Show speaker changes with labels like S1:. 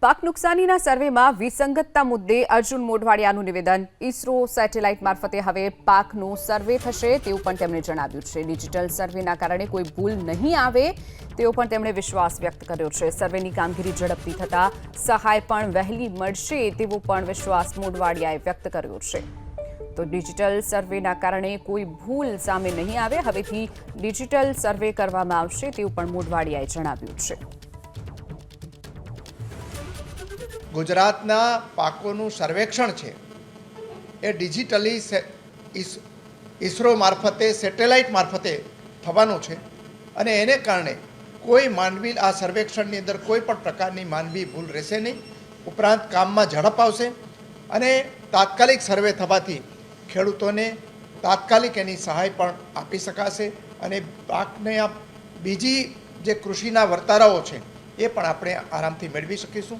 S1: પાક નુકસાનીના સર્વેમાં વિસંગતતા મુદ્દે અર્જુન મોઢવાડિયાનું નિવેદન. ઇસરો સેટેલાઇટ મારફતે હવે પાકનો સર્વે થશે તેવું પણ તેમણે જણાવ્યું છે. ડિજિટલ સર્વેના કારણે કોઈ ભૂલ નહીં આવે તેવો પણ તેમણે વિશ્વાસ વ્યક્ત કર્યો છે. સર્વેની કામગીરી ઝડપથી થતા સહાય પણ વહેલી મળશે તેવો પણ વિશ્વાસ મોઢવાડિયાએ વ્યક્ત કર્યો છે. તો ડિજિટલ સર્વેના કારણે કોઈ ભૂલ સામે નહીં આવે, હવેથી ડિજિટલ સર્વે કરવામાં આવશે તેવું પણ મોઢવાડિયાએ જણાવ્યું છે.
S2: ગુજરાતના પાકોનું સર્વેક્ષણ છે એ ડિજિટલી ઇસરો મારફતે સેટેલાઇટ મારફતે થવાનું છે અને એને કારણે કોઈ માનવી આ સર્વેક્ષણની અંદર કોઈ પણ પ્રકારની માનવી ભૂલ રહેશે નહીં. ઉપરાંત કામમાં ઝડપ આવશે અને તાત્કાલિક સર્વે થવાથી ખેડૂતોને તાત્કાલિક એની સહાય પણ આપી શકાશે અને પાકને આ બીજી જે કૃષિના વર્તારાઓ છે એ પણ આપણે આરામથી મેળવી શકીશું.